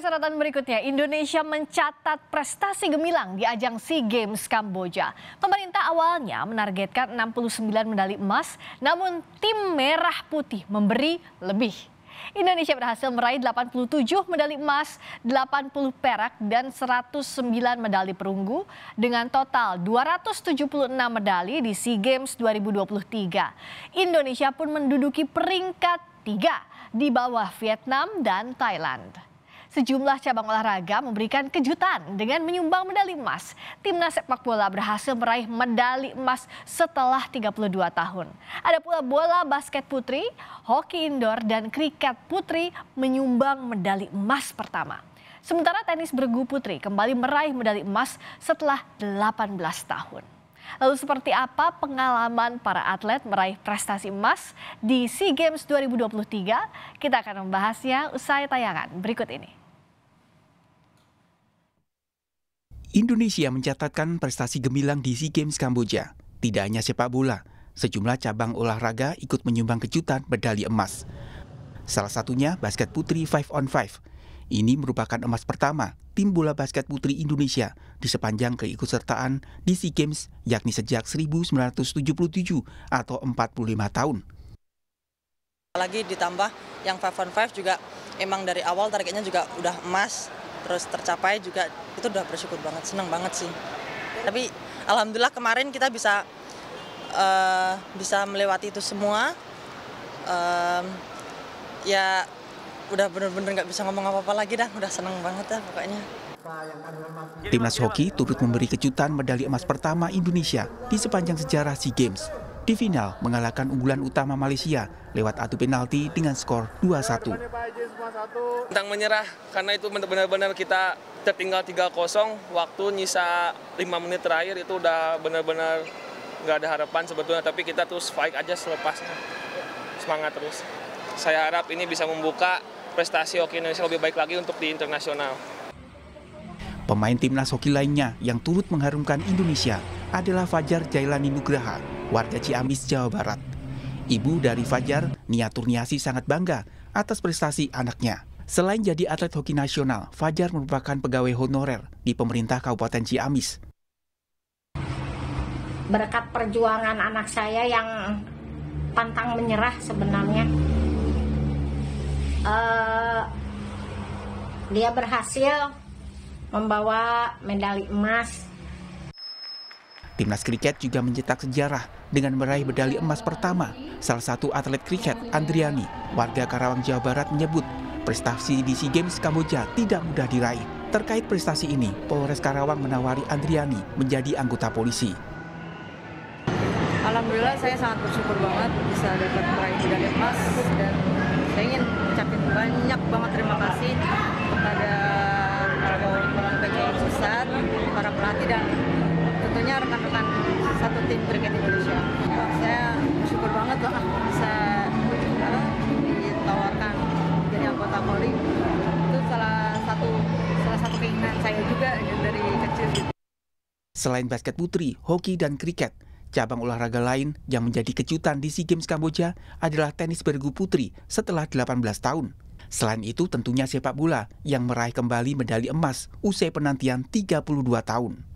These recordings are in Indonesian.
sorotan berikutnya, Indonesia mencatat prestasi gemilang di ajang SEA Games Kamboja. Pemerintah awalnya menargetkan 69 medali emas, namun tim merah putih memberi lebih. Indonesia berhasil meraih 87 medali emas, 80 perak, dan 109 medali perunggu dengan total 276 medali di SEA Games 2023. Indonesia pun menduduki peringkat 3 di bawah Vietnam dan Thailand. Sejumlah cabang olahraga memberikan kejutan dengan menyumbang medali emas. Timnas sepak bola berhasil meraih medali emas setelah 32 tahun. Ada pula bola basket putri, hoki indoor, dan kriket putri menyumbang medali emas pertama. Sementara tenis bergu putri kembali meraih medali emas setelah 18 tahun. Lalu seperti apa pengalaman para atlet meraih prestasi emas di SEA Games 2023? Kita akan membahasnya usai tayangan berikut ini. Indonesia mencatatkan prestasi gemilang di SEA Games Kamboja. Tidak hanya sepak bola, sejumlah cabang olahraga ikut menyumbang kejutan medali emas. Salah satunya basket putri 5-on-5. Ini merupakan emas pertama tim bola basket putri Indonesia di sepanjang keikutsertaan di SEA Games, yakni sejak 1977 atau 45 tahun. Lagi ditambah yang 5-on-5 juga emang dari awal targetnya juga udah emas, terus tercapai juga, itu udah bersyukur banget, seneng banget sih. Tapi alhamdulillah kemarin kita bisa melewati itu semua. Ya udah bener-bener nggak bisa ngomong apa-apa lagi dah, udah seneng banget dah pokoknya. Timnas hoki turut memberi kejutan medali emas pertama Indonesia di sepanjang sejarah SEA Games. Di final mengalahkan unggulan utama Malaysia lewat adu penalti dengan skor 2-1. Tentang menyerah, karena itu benar-benar kita tertinggal 3-0, waktu nyisa 5 menit terakhir itu udah benar-benar nggak ada harapan sebetulnya, tapi kita terus fight aja selepasnya, semangat terus. Saya harap ini bisa membuka prestasi hoki Indonesia lebih baik lagi untuk di internasional. Pemain timnas hoki lainnya yang turut mengharumkan Indonesia adalah Fajar Jailani Nugraha, warga Ciamis, Jawa Barat. Ibu dari Fajar, Nia Turniasi, sangat bangga atas prestasi anaknya. Selain jadi atlet hoki nasional, Fajar merupakan pegawai honorer di pemerintah Kabupaten Ciamis. Berkat perjuangan anak saya yang pantang menyerah sebenarnya, dia berhasil membawa medali emas. Timnas kriket juga mencetak sejarah dengan meraih medali emas pertama. Salah satu atlet kriket, Andriani, warga Karawang, Jawa Barat, menyebut prestasi di SEA Games Kamboja tidak mudah diraih. Terkait prestasi ini, Polres Karawang menawari Andriani menjadi anggota polisi. Alhamdulillah saya sangat bersyukur banget bisa dapat meraih medali emas, dan saya ingin ucapin banyak banget terima kasih kepada para PKI Pusat, para pelatih, dan tentunya rekan-rekan satu tim kriket Indonesia. Saya bersyukur banget loh bisa ditawarkan jadi anggota Polri. Itu salah satu keinginan saya juga dari kecil. Selain basket putri, hoki, dan kriket, cabang olahraga lain yang menjadi kejutan di SEA Games Kamboja adalah tenis bergu putri setelah 18 tahun. Selain itu tentunya sepak bola yang meraih kembali medali emas usai penantian 32 tahun.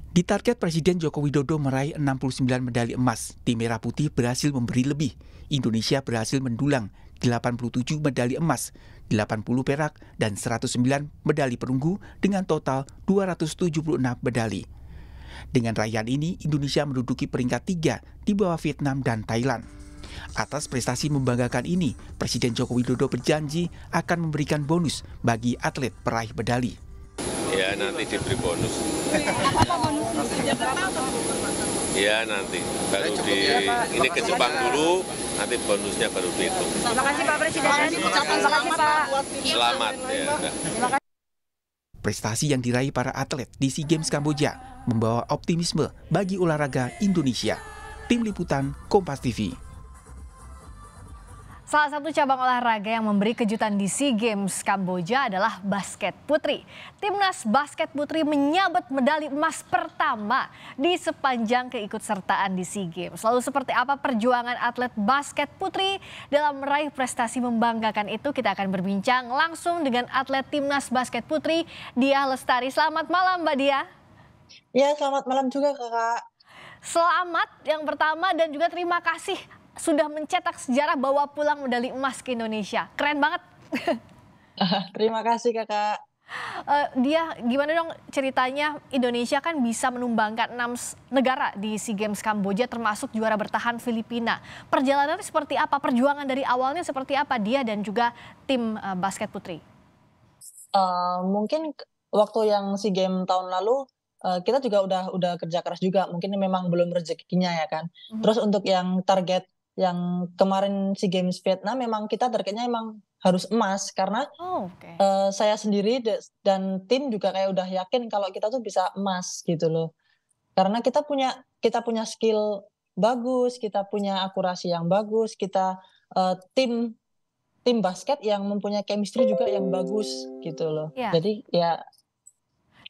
Di target Presiden Joko Widodo meraih 69 medali emas, tim merah putih berhasil memberi lebih. Indonesia berhasil mendulang 87 medali emas, 80 perak, dan 109 medali perunggu dengan total 276 medali. Dengan raihan ini, Indonesia menduduki peringkat 3 di bawah Vietnam dan Thailand. Atas prestasi membanggakan ini, Presiden Joko Widodo berjanji akan memberikan bonus bagi atlet peraih medali. Ya, nanti diberi bonus. Ya, nanti baru ini ke Jepang dulu, nanti bonusnya baru dihitung. Terima kasih Pak Presiden. Selamat ya. Prestasi yang diraih para atlet di SEA Games Kamboja membawa optimisme bagi olahraga Indonesia. Tim Liputan Kompas TV. Salah satu cabang olahraga yang memberi kejutan di SEA Games Kamboja adalah basket putri. Timnas basket putri menyabet medali emas pertama di sepanjang keikutsertaan di SEA Games. Lalu seperti apa perjuangan atlet basket putri dalam meraih prestasi membanggakan itu? Kita akan berbincang langsung dengan atlet Timnas basket putri, Diah Lestari. Selamat malam Mbak Diah. Ya, selamat malam juga Kakak. Selamat yang pertama dan juga terima kasih sudah mencetak sejarah bawa pulang medali emas ke Indonesia. Keren banget. Terima kasih Kakak. Dia gimana dong ceritanya Indonesia kan bisa menumbangkan 6 negara di SEA Games Kamboja termasuk juara bertahan Filipina. Perjalanannya seperti apa? Perjuangan dari awalnya seperti apa dia dan juga tim basket putri? Mungkin waktu yang SEA Games tahun lalu kita juga udah kerja keras juga. Mungkin memang belum rezekinya ya kan. Terus untuk yang target yang kemarin SEA Games Vietnam memang kita targetnya emang harus emas karena saya sendiri dan tim juga kayak udah yakin kalau kita tuh bisa emas gitu loh. Karena kita punya skill bagus, kita punya akurasi yang bagus, kita tim basket yang mempunyai chemistry juga yang bagus gitu loh. Ya. Jadi ya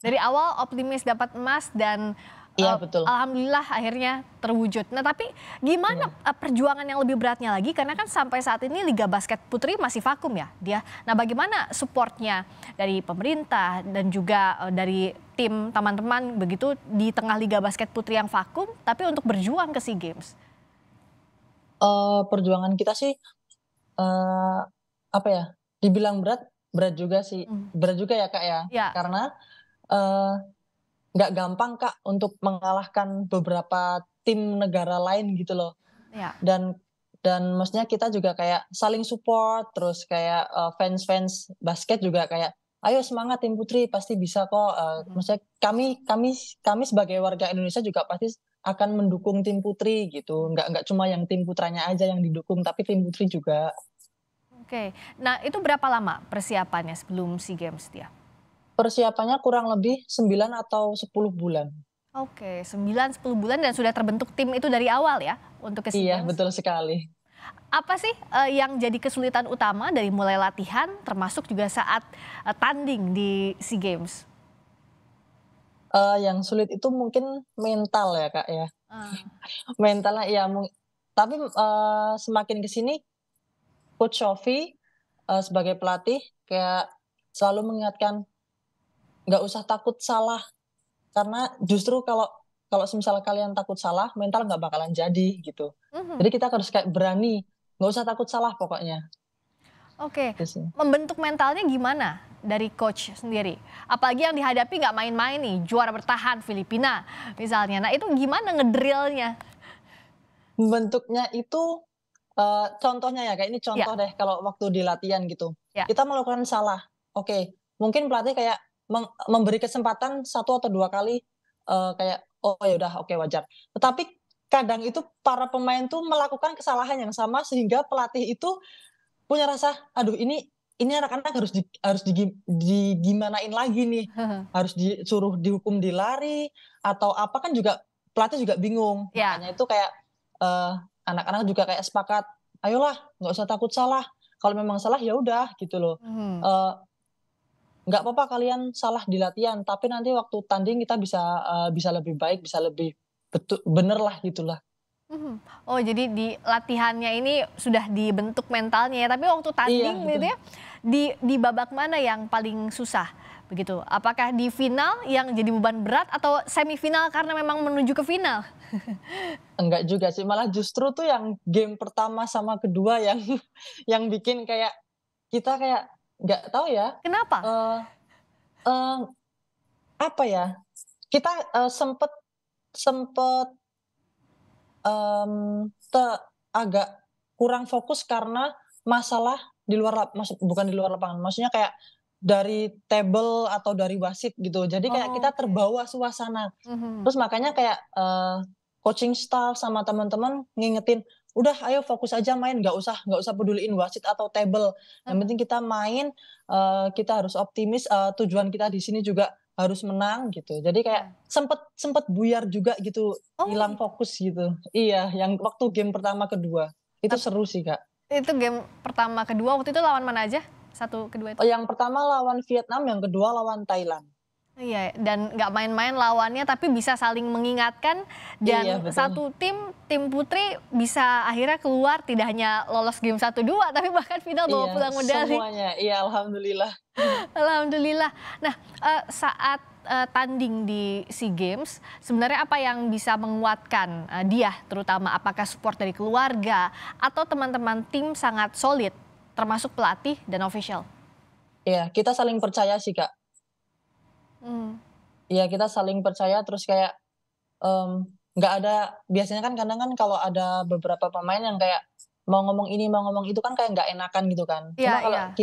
dari awal optimis dapat emas dan iya, betul. Alhamdulillah akhirnya terwujud. Nah tapi gimana perjuangan yang lebih beratnya lagi? Karena kan sampai saat ini Liga Basket Putri masih vakum ya dia. Nah bagaimana supportnya dari pemerintah dan juga dari tim teman-teman begitu di tengah Liga Basket Putri yang vakum tapi untuk berjuang ke SEA Games? Perjuangan kita sih apa ya? Dibilang berat juga sih. Berat juga ya Kak ya. Ya. Karena nggak gampang Kak untuk mengalahkan beberapa tim negara lain gitu loh. Ya. Dan maksudnya kita juga kayak saling support, terus kayak fans basket juga kayak ayo semangat tim putri pasti bisa kok. Maksudnya kami sebagai warga Indonesia juga pasti akan mendukung tim putri gitu. Nggak cuma yang tim putranya aja yang didukung, tapi tim putri juga. Oke, nah itu berapa lama persiapannya sebelum SEA Games dia? Persiapannya kurang lebih 9 atau 10 bulan. Oke, 9-10 bulan dan sudah terbentuk tim itu dari awal ya untuk ke SEA Iya, Games? betul sekali. Apa sih yang jadi kesulitan utama dari mulai latihan termasuk juga saat tanding di SEA Games? Yang sulit itu mungkin mental ya Kak ya. Mentalnya ya tapi semakin ke sini Coach Shofi sebagai pelatih kayak selalu mengingatkan nggak usah takut salah karena justru kalau semisal kalian takut salah mental nggak bakalan jadi gitu. Jadi kita harus kayak berani, nggak usah takut salah pokoknya. Oke, membentuk mentalnya gimana dari coach sendiri? Apalagi yang dihadapi nggak main-main nih, juara bertahan Filipina misalnya. Nah itu gimana ngedrillnya? Membentuknya itu contohnya ya kayak ini contoh deh kalau waktu di latihan gitu. Kita melakukan salah. Oke, mungkin pelatih kayak memberi kesempatan 1 atau 2 kali kayak oh ya udah oke wajar. Tetapi kadang itu para pemain tuh melakukan kesalahan yang sama sehingga pelatih itu punya rasa aduh ini anak-anak harus digimanain lagi nih. Harus disuruh dihukum di lari atau apa kan juga pelatih juga bingung. Makanya itu kayak anak-anak juga kayak sepakat, ayolah nggak usah takut salah. Kalau memang salah ya udah gitu loh. Nggak apa-apa kalian salah di latihan, tapi nanti waktu tanding kita bisa lebih baik, bisa lebih bener lah gitulah. Oh jadi di latihannya ini sudah dibentuk mentalnya ya, tapi waktu tanding gitu ya, di babak mana yang paling susah begitu? Apakah di final yang jadi beban berat atau semifinal karena memang menuju ke final? Enggak juga sih, malah justru tuh yang game pertama sama kedua yang bikin kayak kita kayak nggak tahu ya. Kenapa? Apa ya? Kita sempet agak kurang fokus karena masalah bukan di luar lapangan. Maksudnya kayak dari table atau dari wasit gitu. Jadi kayak kita terbawa suasana. Terus makanya kayak coaching staff sama teman-teman ngingetin, udah ayo fokus aja main, nggak usah peduliin wasit atau table. Yang penting kita main, kita harus optimis, tujuan kita di sini juga harus menang gitu. Jadi kayak sempet buyar juga gitu, hilang fokus gitu. Iya, yang waktu game pertama kedua. Itu seru sih Kak. Itu game pertama, kedua waktu itu lawan mana aja? Satu, kedua itu? Yang pertama lawan Vietnam, yang kedua lawan Thailand. Iya, dan nggak main-main lawannya, tapi bisa saling mengingatkan dan Iya, betul. satu tim putri bisa akhirnya keluar tidak hanya lolos game 1-2, tapi bahkan final bawa Iya, pulang medali. semuanya. Iya, alhamdulillah. Alhamdulillah. Nah, saat tanding di SEA Games, sebenarnya apa yang bisa menguatkan dia, terutama apakah support dari keluarga atau teman-teman tim sangat solid, termasuk pelatih dan official? Iya, kita saling percaya sih, Kak. Hmm. Iya, kita saling percaya terus kayak nggak ada, biasanya kan kadang kan kalau ada beberapa pemain yang kayak mau ngomong ini, mau ngomong itu kan kayak nggak enakan gitu kan. Iya, Cuma kalau iya.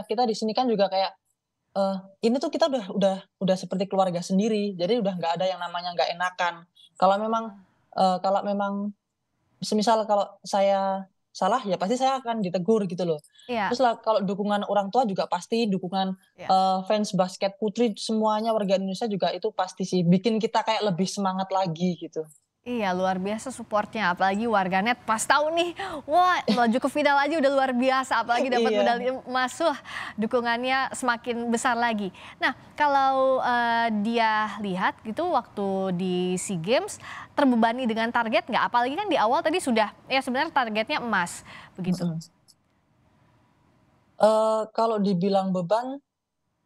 kita di sini kan juga kayak ini tuh kita udah seperti keluarga sendiri. Jadi udah nggak ada yang namanya nggak enakan. Kalau memang semisal kalau saya salah ya pasti saya akan ditegur gitu loh. Iya. Terus lah kalau dukungan orang tua juga pasti, dukungan Iya. fans basket putri semuanya warga Indonesia juga itu pasti sih bikin kita kayak lebih semangat lagi gitu. Iya, luar biasa supportnya, apalagi warganet pas tahu nih, wah melaju ke final aja udah luar biasa, apalagi dapat Iya. medali emas, wah dukungannya semakin besar lagi. Nah, kalau dia lihat gitu waktu di SEA Games, terbebani dengan target nggak? Apalagi kan di awal tadi sudah, ya sebenarnya targetnya emas, begitu. Kalau dibilang beban,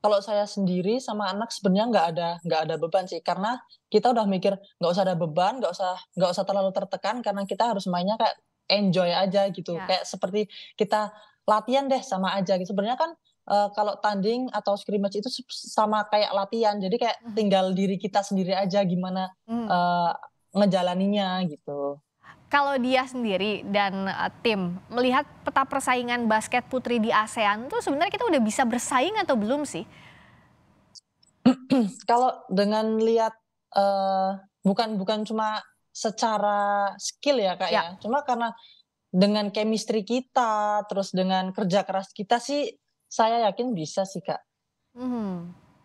kalau saya sendiri sama anak sebenarnya nggak ada beban sih, karena kita udah mikir nggak usah ada beban, nggak usah terlalu tertekan karena kita harus mainnya kayak enjoy aja gitu, Ya. kayak seperti kita latihan deh sama aja gitu. Sebenarnya kan kalau tanding atau scrimmage itu sama kayak latihan, jadi kayak tinggal diri kita sendiri aja gimana ngejalaninya gitu. Kalau dia sendiri dan tim melihat peta persaingan basket putri di ASEAN tuh sebenarnya kita udah bisa bersaing atau belum sih? Kalau dengan lihat bukan cuma secara skill ya Kak ya, cuma karena dengan chemistry kita, terus dengan kerja keras kita sih, saya yakin bisa sih Kak.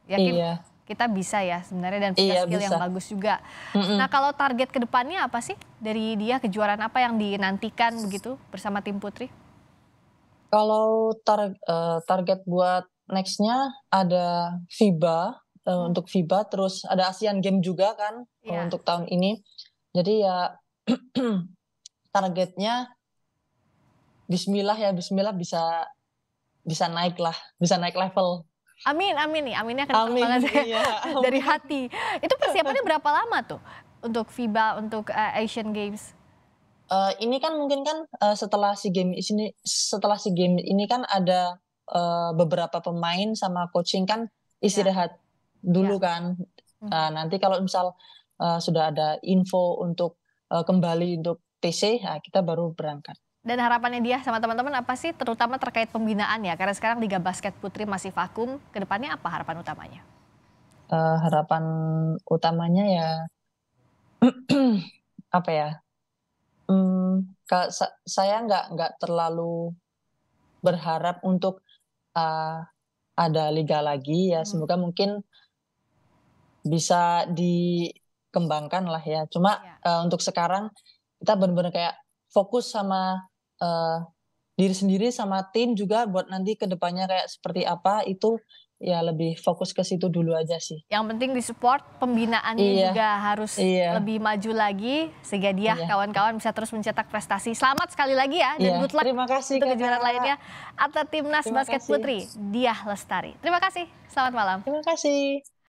Yakin Iya. kita bisa ya sebenarnya dan punya Iya, skill yang bisa. bagus juga. Nah, kalau target kedepannya apa sih dari dia, kejuaraan apa yang dinantikan begitu bersama tim putri? Kalau target buat next-nya ada FIBA, untuk FIBA, terus ada Asian Games juga kan Iya. untuk tahun ini. Jadi ya targetnya bismillah bisa naik lah, bisa naik level. Amin, amin nih, aminnya kencang Amin, banget iya, amin. dari hati. Itu persiapannya berapa lama tuh untuk FIBA, untuk Asian Games? Ini kan mungkin kan setelah SEA Games ini kan ada beberapa pemain sama coaching kan istirahat dulu kan. Nanti kalau misal sudah ada info untuk kembali untuk TC, kita baru berangkat. Dan harapannya dia sama teman-teman apa sih, terutama terkait pembinaan ya? Karena sekarang Liga Basket Putri masih vakum, kedepannya apa harapan utamanya? Harapan utamanya ya apa ya? Saya nggak terlalu berharap untuk ada liga lagi ya. Semoga mungkin bisa dikembangkan lah ya. Cuma untuk sekarang kita benar-benar kayak fokus sama diri sendiri sama tim juga buat nanti kedepannya kayak seperti apa itu ya lebih fokus ke situ dulu aja sih. Yang penting disupport, pembinaannya Iya. juga harus Iya. lebih maju lagi sehingga dia Iya. kawan-kawan bisa terus mencetak prestasi. Selamat sekali lagi ya dan Iya. good luck Terima kasih, untuk Kakak. kejuaraan lainnya atlet timnas Terima basket kasih. putri Diah Lestari. Terima kasih. Selamat malam. Terima kasih.